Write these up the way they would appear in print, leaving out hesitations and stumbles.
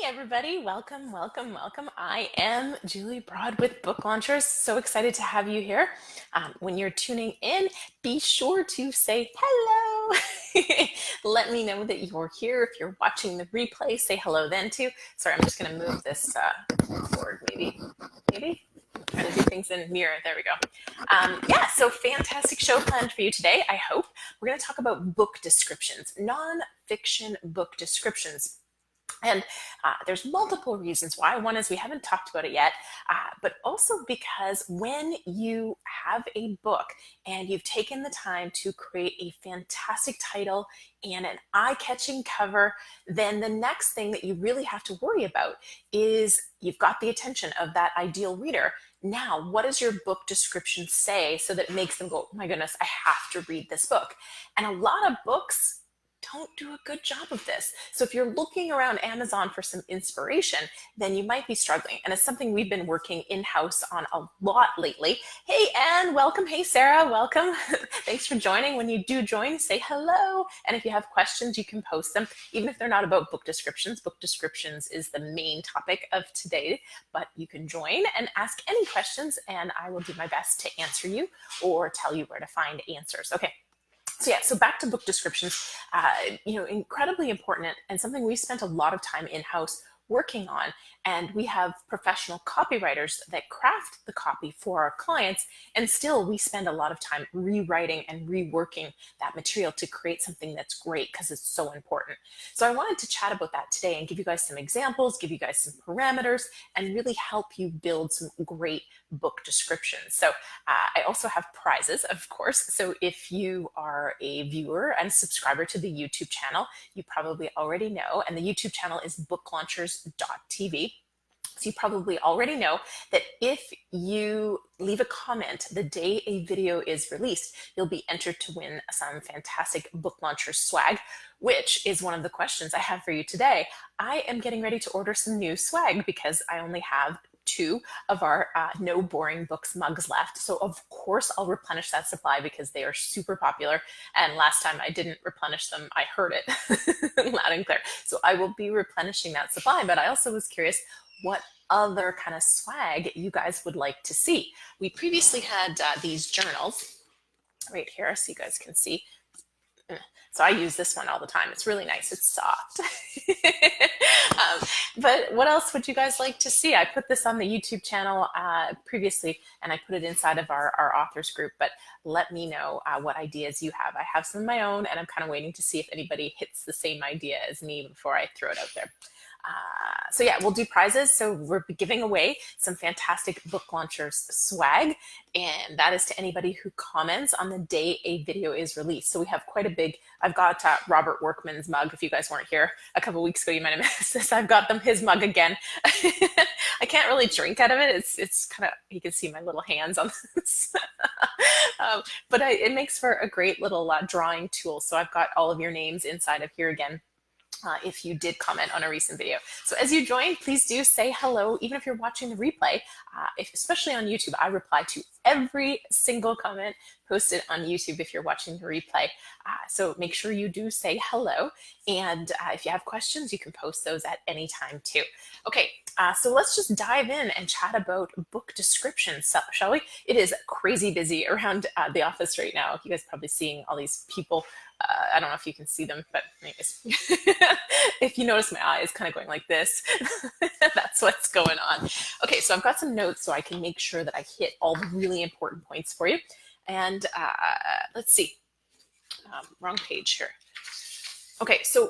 Everybody, welcome, welcome, welcome. I am Julie Broad with Book Launchers. So excited to have you here. When you're tuning in, be sure to say hello. Let me know that you're here. If you're watching the replay, say hello then too. Sorry, I'm just going to move this forward maybe. I'm trying to do things in mirror. There we go. So fantastic show planned for you today, I hope. We're going to talk about book descriptions, non-fiction book descriptions. And there's multiple reasons why. One is we haven't talked about it yet, but also because when you have a book and you've taken the time to create a fantastic title and an eye-catching cover, then the next thing that you really have to worry about is you've got the attention of that ideal reader. Now, what does your book description say so that it makes them go, oh my goodness, I have to read this book? And a lot of books don't do a good job of this. So if you're looking around Amazon for some inspiration, then you might be struggling. And it's something we've been working in-house on a lot lately. Hey, Anne, welcome. Hey, Sarah, welcome. Thanks for joining. When you do join, say hello. And if you have questions, you can post them, even if they're not about book descriptions. Book descriptions is the main topic of today, but you can join and ask any questions, and I will do my best to answer you or tell you where to find answers. Okay. So back to book descriptions, incredibly important and something we've spent a lot of time in-house working on. And we have professional copywriters that craft the copy for our clients. And still we spend a lot of time rewriting and reworking that material to create something that's great because it's so important. So I wanted to chat about that today and give you guys some examples, give you guys some parameters, and really help you build some great book descriptions. So I also have prizes, of course. So if you are a viewer and subscriber to the YouTube channel, you probably already know, and the YouTube channel is booklaunchers.tv. So you probably already know that if you leave a comment the day a video is released, you'll be entered to win some fantastic Book Launchers swag, which is one of the questions I have for you today. I am getting ready to order some new swag because I only have 2 of our No Boring Books mugs left. So of course I'll replenish that supply because they are super popular. And last time I didn't replenish them, I heard it loud and clear. So I will be replenishing that supply, but I also was curious what other kind of swag you guys would like to see. We previously had these journals right here, so you guys can see. So I use this one all the time. It's really nice. It's soft. But what else would you guys like to see? I put this on the YouTube channel previously, and I put it inside of our authors group, but let me know what ideas you have. I have some of my own, and I'm kind of waiting to see if anybody hits the same idea as me before I throw it out there. We'll do prizes. So we're giving away some fantastic Book Launchers swag, and that is to anybody who comments on the day a video is released. So we have quite a big, I've got Robert Workman's mug. If you guys weren't here a couple weeks ago, you might have missed this. I've got his mug again. I can't really drink out of it. It's kind of, you can see my little hands on this. But it makes for a great little drawing tool. So I've got all of your names inside of here again. If you did comment on a recent video. So as you join, please do say hello, even if you're watching the replay, especially on YouTube. I reply to every single comment posted on YouTube if you're watching the replay. So make sure you do say hello. And if you have questions, you can post those at any time too. Okay, so let's just dive in and chat about book descriptions, shall we? It is crazy busy around the office right now. You guys are probably seeing all these people. I don't know if you can see them, but anyways, if you notice my eye is kind of going like this, that's what's going on. Okay, so I've got some notes so I can make sure that I hit all the really important points for you. And let's see, wrong page here. Okay, so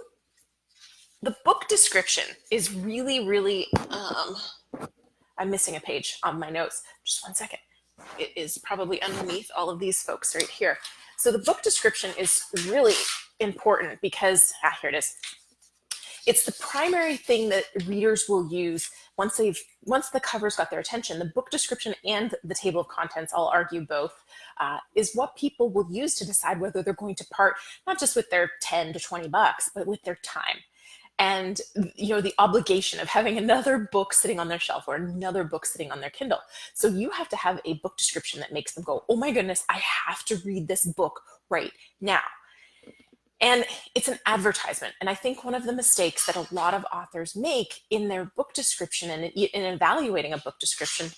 the book description is really, really, I'm missing a page on my notes. Just one second. It is probably underneath all of these folks right here. So the book description is really important because, here it is. It's the primary thing that readers will use once the cover's got their attention. The book description and the table of contents, I'll argue both, is what people will use to decide whether they're going to part not just with their 10 to 20 bucks, but with their time. And the obligation of having another book sitting on their shelf or another book sitting on their Kindle. So you have to have a book description that makes them go, oh my goodness, I have to read this book right now. And it's an advertisement. And I think one of the mistakes that a lot of authors make in their book description and in evaluating a book description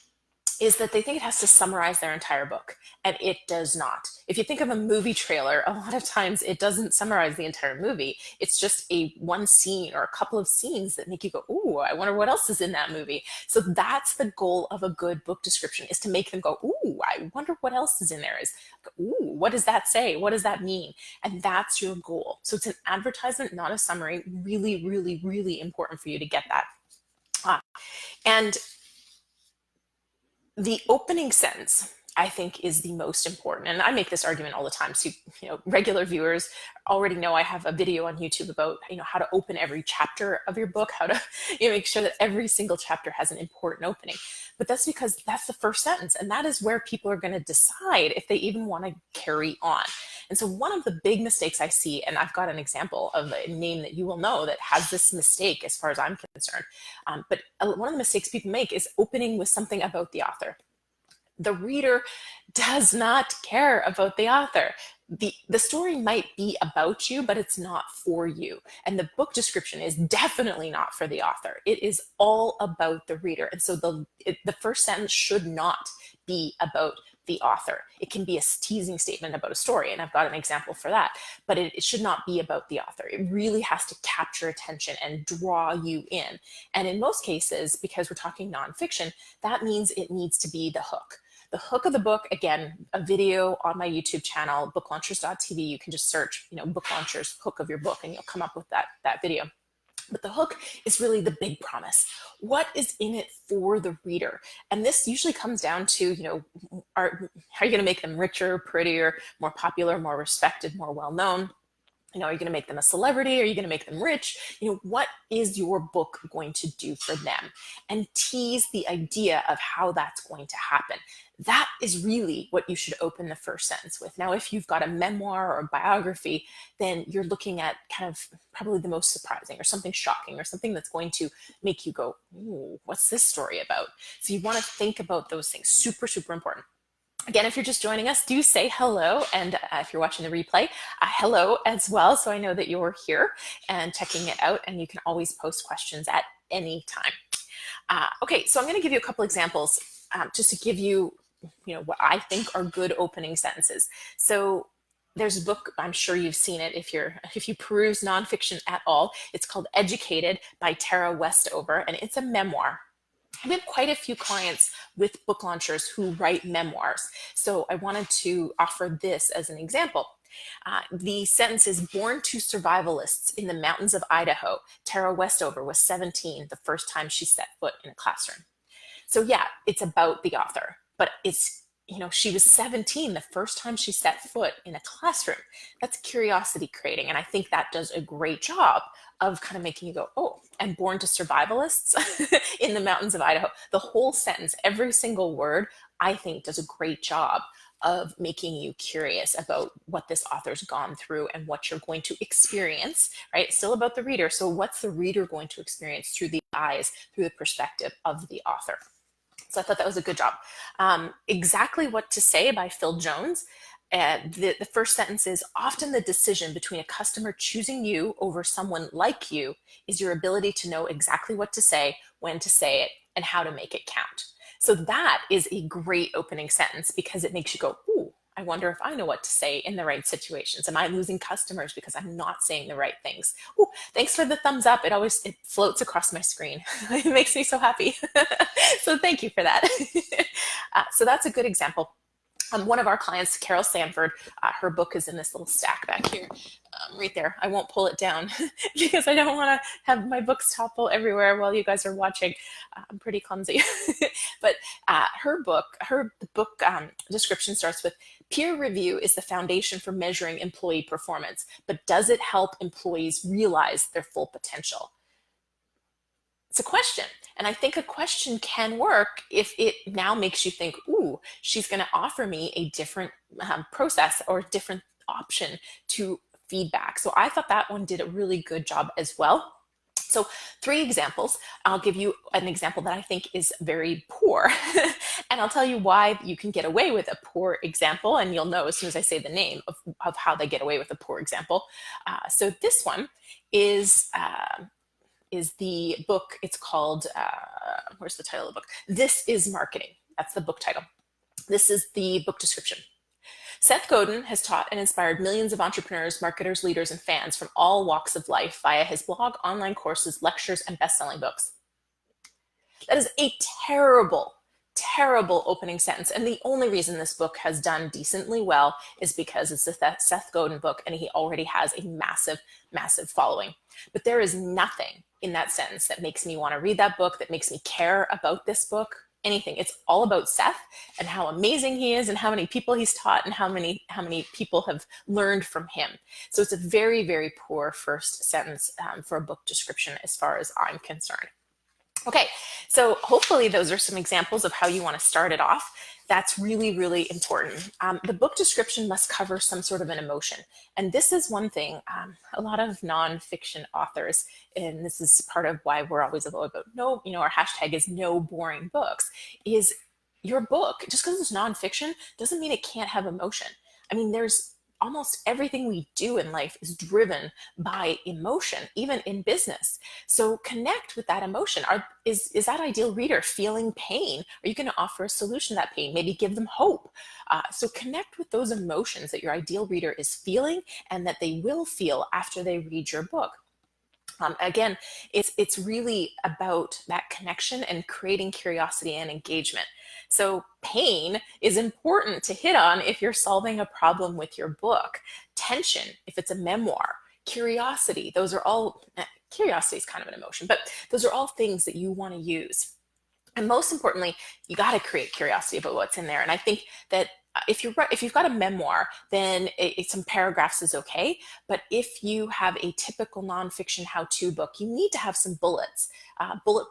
is that they think it has to summarize their entire book, and it does not. If you think of a movie trailer, a lot of times it doesn't summarize the entire movie. It's just one scene or a couple of scenes that make you go, ooh, I wonder what else is in that movie. So that's the goal of a good book description, is to make them go, ooh, I wonder what else is in there. Ooh, what does that say? What does that mean? And that's your goal. So it's an advertisement, not a summary. Really, really, really important for you to get that. And the opening sentence, I think, is the most important. And I make this argument all the time. So, regular viewers already know I have a video on YouTube about, how to open every chapter of your book, how to make sure that every single chapter has an important opening. But that's because that's the first sentence. And that is where people are going to decide if they even want to carry on. And so one of the big mistakes I see, and I've got an example of a name that you will know that has this mistake as far as I'm concerned. But one of the mistakes people make is opening with something about the author. The reader does not care about the author. The story might be about you, but it's not for you. And the book description is definitely not for the author. It is all about the reader. And so the first sentence should not be about the author. It can be a teasing statement about a story, and I've got an example for that, but it should not be about the author. It really has to capture attention and draw you in. And in most cases, because we're talking nonfiction, that means it needs to be the hook. The hook of the book, again, a video on my YouTube channel, booklaunchers.tv. You can just search, book launchers, hook of your book, and you'll come up with that video. But the hook is really the big promise. What is in it for the reader? And this usually comes down to, how are you going to make them richer, prettier, more popular, more respected, more well-known? Are you going to make them a celebrity? Are you going to make them rich? What is your book going to do for them? And tease the idea of how that's going to happen. That is really what you should open the first sentence with. Now, if you've got a memoir or a biography, then you're looking at kind of probably the most surprising or something shocking or something that's going to make you go, ooh, what's this story about? So you want to think about those things. Super, super important. Again, if you're just joining us, do say hello. And if you're watching the replay, hello as well. So I know that you're here and checking it out, and you can always post questions at any time. Okay, so I'm going to give you a couple examples just to give you, what I think are good opening sentences. So there's a book, I'm sure you've seen it if you peruse nonfiction at all. It's called Educated by Tara Westover, and it's a memoir. We have quite a few clients with book launchers who write memoirs. So I wanted to offer this as an example. The sentence is, born to survivalists in the mountains of Idaho, Tara Westover was 17 the first time she set foot in a classroom. So yeah, it's about the author, but it's, she was 17 the first time she set foot in a classroom. That's curiosity creating. And I think that does a great job of kind of making you go, oh, and born to survivalists in the mountains of Idaho. The whole sentence, every single word, I think does a great job of making you curious about what this author's gone through and what you're going to experience, right? It's still about the reader. So what's the reader going to experience through the eyes, through the perspective of the author? So I thought that was a good job. Exactly What to Say by Phil Jones. The first sentence is, often the decision between a customer choosing you over someone like you is your ability to know exactly what to say, when to say it, and how to make it count. So that is a great opening sentence because it makes you go, ooh, I wonder if I know what to say in the right situations. Am I losing customers because I'm not saying the right things? Ooh, thanks for the thumbs up. It floats across my screen. It makes me so happy. So thank you for that. So that's a good example. One of our clients, Carol Sanford, her book is in this little stack back here, right there. I won't pull it down because I don't want to have my books topple everywhere while you guys are watching. I'm pretty clumsy. But her book description starts with, peer review is the foundation for measuring employee performance, but does it help employees realize their full potential? It's a question. And I think a question can work if it now makes you think, ooh, she's going to offer me a different process or different option to feedback. So I thought that one did a really good job as well. So 3 examples. I'll give you an example that I think is very poor, and I'll tell you why you can get away with a poor example, and you'll know as soon as I say the name of how they get away with a poor example. So this one is the book. It's called, where's the title of the book? This is Marketing. That's the book title. This is the book description. Seth Godin has taught and inspired millions of entrepreneurs, marketers, leaders, and fans from all walks of life via his blog, online courses, lectures, and best-selling books. That is a terrible, terrible opening sentence. And the only reason this book has done decently well is because it's a Seth Godin book and he already has a massive, massive following. But there is nothing in that sentence that makes me want to read that book, that makes me care about this book. Anything. It's all about Seth and how amazing he is and how many people he's taught and how many people have learned from him. So it's a very, very poor first sentence for a book description as far as I'm concerned. Okay, so hopefully those are some examples of how you want to start it off. That's really, really important. The book description must cover some sort of an emotion. And this is one thing, a lot of nonfiction authors, and this is part of why we're always about no, our hashtag is no boring books, is your book, just because it's nonfiction, doesn't mean it can't have emotion. I mean, there's almost everything we do in life is driven by emotion, even in business. So connect with that emotion. Is that ideal reader feeling pain? Are you going to offer a solution to that pain? Maybe give them hope. So connect with those emotions that your ideal reader is feeling and that they will feel after they read your book. Again, it's really about that connection and creating curiosity and engagement. So pain is important to hit on if you're solving a problem with your book. Tension, if it's a memoir. Curiosity, those are all, curiosity is kind of an emotion, but those are all things that you want to use. And most importantly, you got to create curiosity about what's in there. And I think that if you've got a memoir, then some paragraphs is okay. But if you have a typical nonfiction how-to book, you need to have some bullet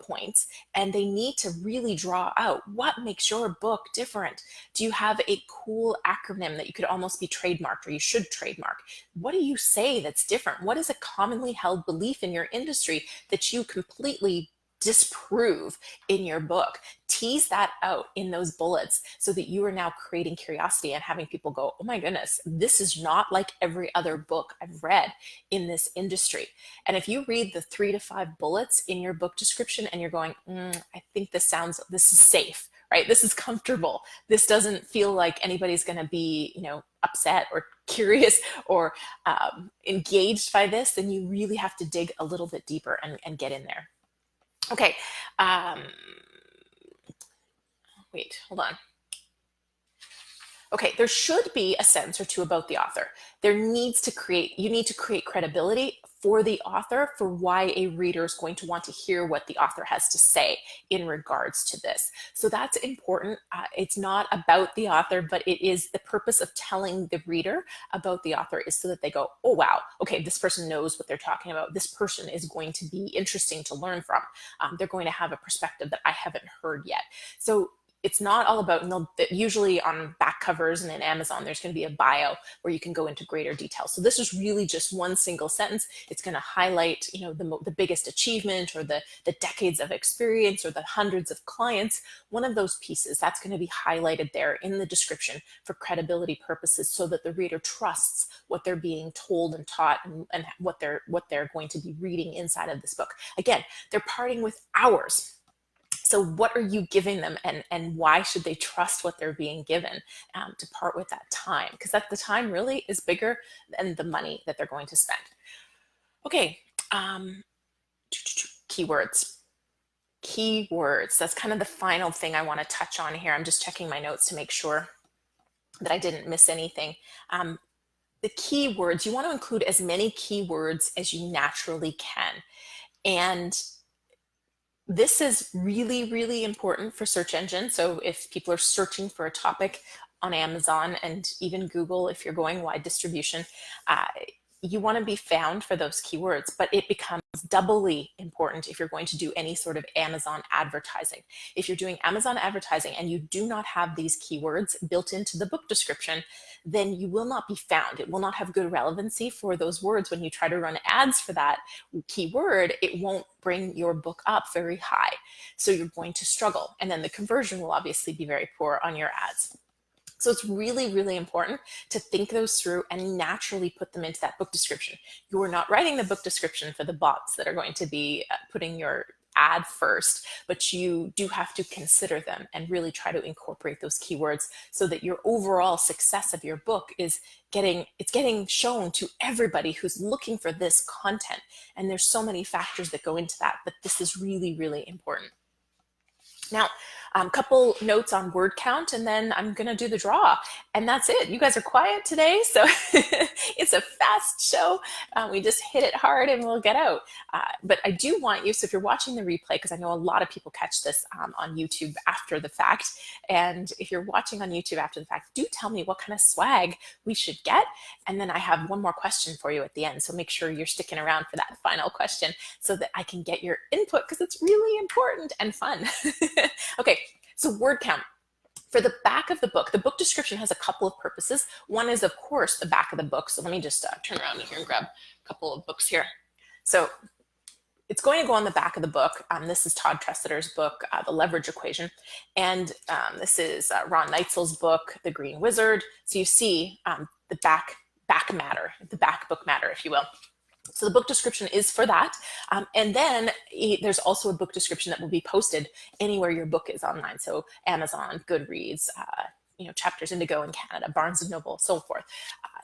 points, and they need to really draw out what makes your book different. Do you have a cool acronym that you could almost be trademarked, or you should trademark? What do you say that's different? What is a commonly held belief in your industry that you completely disprove in your book? Tease that out in those bullets so that you are now creating curiosity and having people go, oh my goodness, this is not like every other book I've read in this industry. And if you read the 3 to 5 bullets in your book description and you're going, I think this is safe, right? This is comfortable. This doesn't feel like anybody's going to be, upset or curious or engaged by this, then you really have to dig a little bit deeper and get in there. Okay, wait, hold on. Okay, there should be a sentence or two about the author. You need to create credibility for the author, for why a reader is going to want to hear what the author has to say in regards to this. So that's important. It's not about the author, but it is the purpose of telling the reader about the author is so that they go, oh, wow, okay, this person knows what they're talking about. This person is going to be interesting to learn from. They're going to have a perspective that I haven't heard yet. So it's not all about, usually on back covers and in Amazon, there's going to be a bio where you can go into greater detail. So this is really just one single sentence. It's going to highlight, the biggest achievement or the decades of experience or the hundreds of clients. One of those pieces that's going to be highlighted there in the description for credibility purposes, so that the reader trusts what they're being told and taught and what they're going to be reading inside of this book. Again, they're parting with hours. So what are you giving them, and why should they trust what they're being given to part with that time? Because the time really is bigger than the money that they're going to spend. Okay, keywords. Keywords, that's kind of the final thing I want to touch on here. I'm just checking my notes to make sure that I didn't miss anything. The keywords, you want to include as many keywords as you naturally can. And this is really, really important for search engine. So if people are searching for a topic on Amazon and even Google, if you're going wide distribution, you want to be found for those keywords, but it becomes is doubly important if you're going to do any sort of Amazon advertising. If you're doing Amazon advertising and you do not have these keywords built into the book description, then you will not be found. It will not have good relevancy for those words. When you try to run ads for that keyword, it won't bring your book up very high. So you're going to struggle. And then the conversion will obviously be very poor on your ads. So it's really, really important to think those through and naturally put them into that book description. You're not writing the book description for the bots that are going to be putting your ad first, but you do have to consider them and really try to incorporate those keywords so that your overall success of your book is getting shown to everybody who's looking for this content. And there's so many factors that go into that, but this is really, really important. Now, a couple notes on word count, and then I'm going to do the draw. And that's it. You guys are quiet today, so it's a fast show. We just hit it hard and we'll get out. But I do want you, so if you're watching the replay, because I know a lot of people catch this on YouTube after the fact, and if you're watching on YouTube after the fact, do tell me what kind of swag we should get. And then I have one more question for you at the end, so make sure you're sticking around for that final question so that I can get your input, because it's really important and fun. Okay, so word count. For the back of the book description has a couple of purposes. One is, of course, the back of the book. So let me just turn around here and grab a couple of books here. So it's going to go on the back of the book. This is Todd Tressiter's book, The Leverage Equation. And this is Ron Neitzel's book, The Green Wizard. So you see the back matter, the back book matter, if you will. So the book description is for that. And then there's also a book description that will be posted anywhere your book is online. So Amazon, Goodreads, Chapters Indigo in Canada, Barnes & Noble, so forth.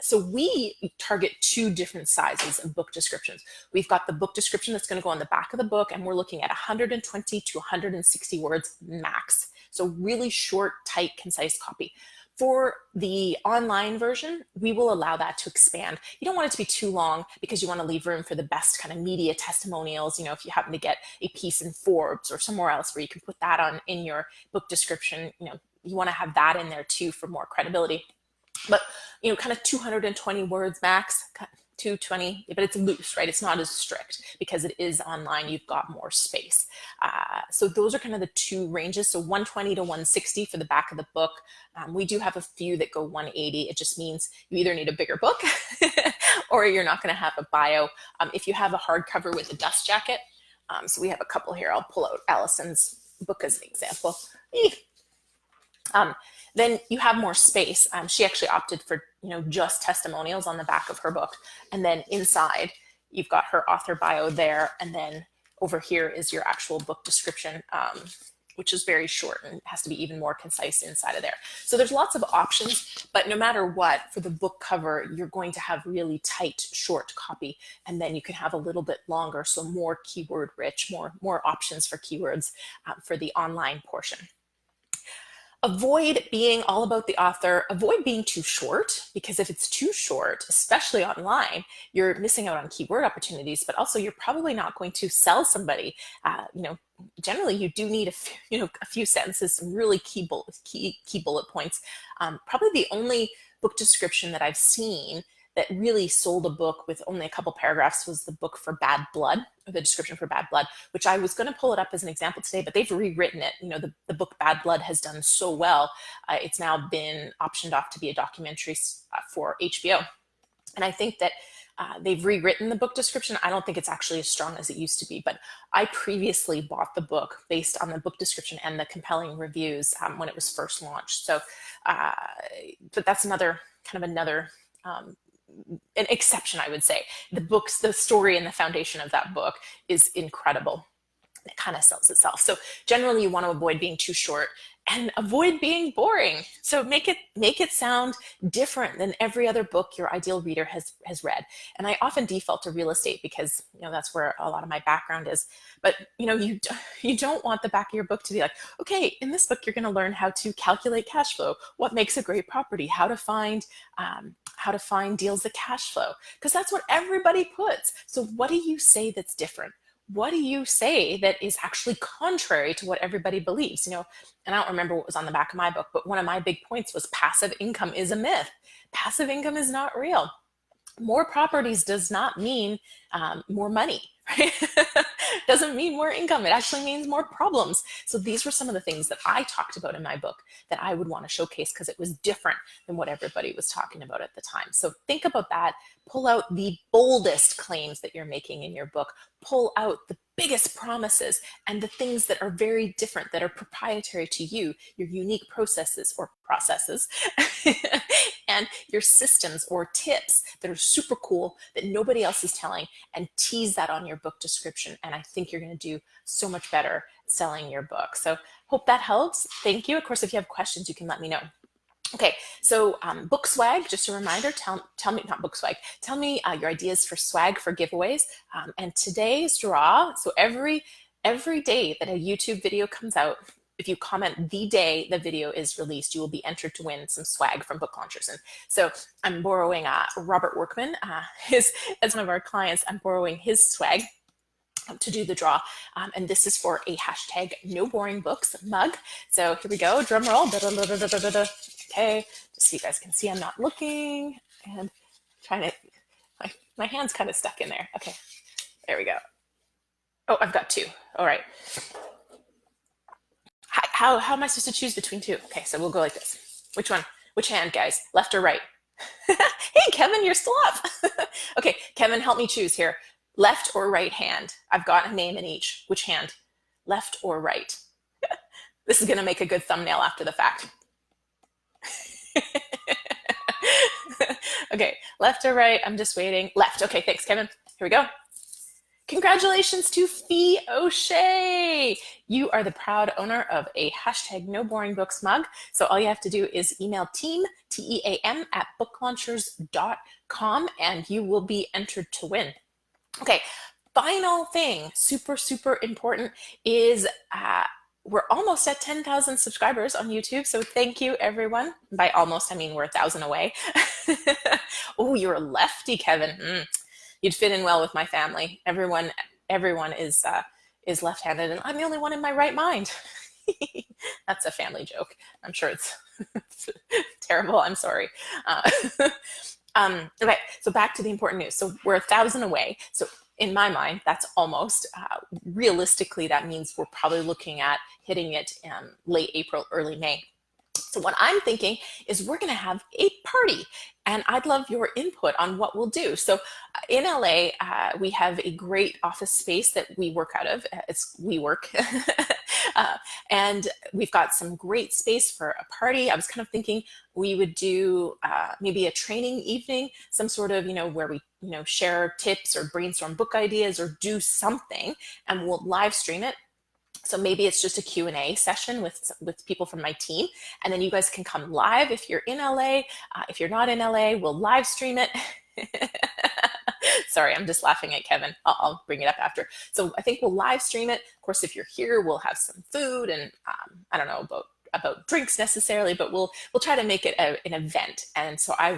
So we target two different sizes of book descriptions. We've got the book description that's going to go on the back of the book, and we're looking at 120 to 160 words max. So really short, tight, concise copy. For the online version, we will allow that to expand. You don't want it to be too long because you want to leave room for the best kind of media testimonials. If you happen to get a piece in Forbes or somewhere else where you can put that on in your book description, you want to have that in there too for more credibility. But, kind of 220 words max, 220, but it's loose, right? It's not as strict because it is online. You've got more space. So those are kind of the two ranges. So 120 to 160 for the back of the book. We do have a few that go 180. It just means you either need a bigger book or you're not going to have a bio. If you have a hardcover with a dust jacket, so we have a couple here. I'll pull out Allison's book as an example. Then you have more space. She actually opted for, just testimonials on the back of her book. And then inside, you've got her author bio there. And then over here is your actual book description, which is very short and has to be even more concise inside of there. So there's lots of options, but no matter what, for the book cover, you're going to have really tight, short copy. And then you can have a little bit longer, so more keyword rich, more options for keywords for the online portion. Avoid being all about the author. Avoid being too short, because if it's too short, especially online, you're missing out on keyword opportunities, but also you're probably not going to sell somebody. Generally you do need a few sentences, some really key bullet points. Probably the only book description that I've seen that really sold a book with only a couple paragraphs was the book for Bad Blood, or the description for Bad Blood, which I was going to pull it up as an example today, but they've rewritten it. The book Bad Blood has done so well. It's now been optioned off to be a documentary for HBO. And I think that they've rewritten the book description. I don't think it's actually as strong as it used to be, but I previously bought the book based on the book description and the compelling reviews when it was first launched. So, but that's another an exception, I would say. The story and the foundation of that book is incredible. It kind of sells itself. So generally you want to avoid being too short and avoid being boring. So make it sound different than every other book your ideal reader has read. And I often default to real estate because that's where a lot of my background is. But you don't want the back of your book to be like, okay, in this book you're going to learn how to calculate cash flow, what makes a great property, how to find deals that cash flow, because that's what everybody puts. So what do you say that's different? What do you say that is actually contrary to what everybody believes? And I don't remember what was on the back of my book, but one of my big points was passive income is a myth. Passive income is not real. more properties does not mean more money, right? Doesn't mean more income. It actually means more problems. So these were some of the things that I talked about in my book that I would want to showcase because it was different than what everybody was talking about at the time. So think about that. Pull out the boldest claims that you're making in your book. Pull out the biggest promises and the things that are very different, that are proprietary to you, your unique processes and your systems or tips that are super cool that nobody else is telling, and tease that on your book description. And I think you're going to do so much better selling your book. So hope that helps. Thank you. Of course, if you have questions, you can let me know. Okay, so book swag, just a reminder, tell me, not book swag, tell me your ideas for swag for giveaways. And today's draw, so every day that a YouTube video comes out, if you comment the day the video is released, you will be entered to win some swag from Book Launchers. And so I'm borrowing Robert Workman, as one of our clients, I'm borrowing his swag to do the draw. And this is for a hashtag no boring books mug. So here we go, drum roll. Okay, just so you guys can see I'm not looking and trying to, my hand's kind of stuck in there. Okay, there we go. Oh, I've got two. All right. How am I supposed to choose between two? Okay, so we'll go like this. Which one? Which hand, guys? Left or right? Hey, Kevin, you're still up. Okay, Kevin, help me choose here. Left or right hand? I've got a name in each. Which hand? Left or right? This is going to make a good thumbnail after the fact. Okay, left or right? I'm just waiting. Left. Okay, thanks, Kevin. Here we go. Congratulations to Fee O'Shea. You are the proud owner of a hashtag no boring books mug. So all you have to do is email team, TEAM, at booklaunchers.com, and you will be entered to win. Okay, final thing, super, super important, is we're almost at 10,000 subscribers on YouTube. So thank you, everyone. By almost, I mean we're 1,000 away. Oh, you're a lefty, Kevin. You'd fit in well with my family. Everyone is left-handed, and I'm the only one in my right mind. That's a family joke. I'm sure it's terrible. I'm sorry. Okay, so back to the important news. So we're 1,000 away. So in my mind, that's almost. Realistically, that means we're probably looking at hitting it late April, early May. So what I'm thinking is we're going to have a party, and I'd love your input on what we'll do. So in LA, we have a great office space that we work out of. It's WeWork. And we've got some great space for a party. I was kind of thinking we would do maybe a training evening, some sort of, where we, share tips or brainstorm book ideas or do something, and we'll live stream it. So maybe it's just a Q&A session with people from my team, and then you guys can come live if you're in LA. If you're not in LA, we'll live stream it. Sorry, I'm just laughing at Kevin. I'll bring it up after. So I think we'll live stream it. Of course, if you're here, we'll have some food, and I don't know about drinks necessarily, but we'll try to make it an event. And so I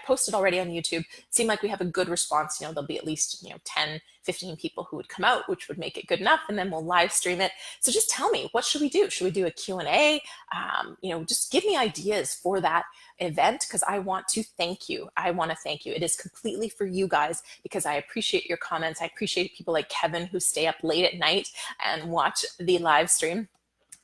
posted already on YouTube. It seemed like we have a good response. There'll be at least 10, 15 people who would come out, which would make it good enough, and then we'll live stream it. So just tell me, what should we do? Should we do a Q&A? Just give me ideas for that event, because I want to thank you. I want to thank you. It is completely for you guys, because I appreciate your comments. I appreciate people like Kevin who stay up late at night and watch the live stream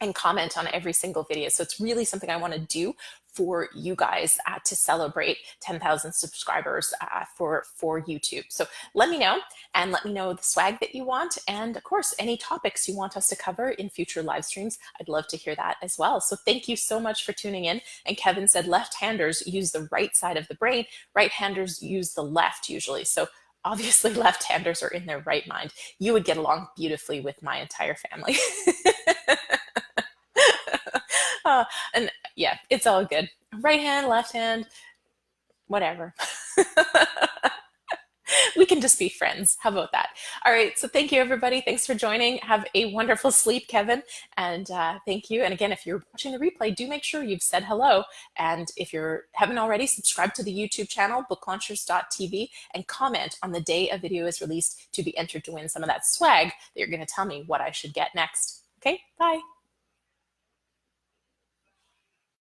and comment on every single video. So it's really something I want to do for you guys to celebrate 10,000 subscribers for YouTube. So let me know, and let me know the swag that you want. And of course, any topics you want us to cover in future live streams, I'd love to hear that as well. So thank you so much for tuning in. And Kevin said left-handers use the right side of the brain, right-handers use the left usually. So obviously left-handers are in their right mind. You would get along beautifully with my entire family. And yeah, it's all good. Right hand, left hand, whatever. We can just be friends. How about that? All right. So thank you, everybody. Thanks for joining. Have a wonderful sleep, Kevin. And thank you. And again, if you're watching the replay, do make sure you've said hello. And if you haven't already, subscribe to the YouTube channel, booklaunchers.tv, and comment on the day a video is released to be entered to win some of that swag that you're going to tell me what I should get next. Okay, bye.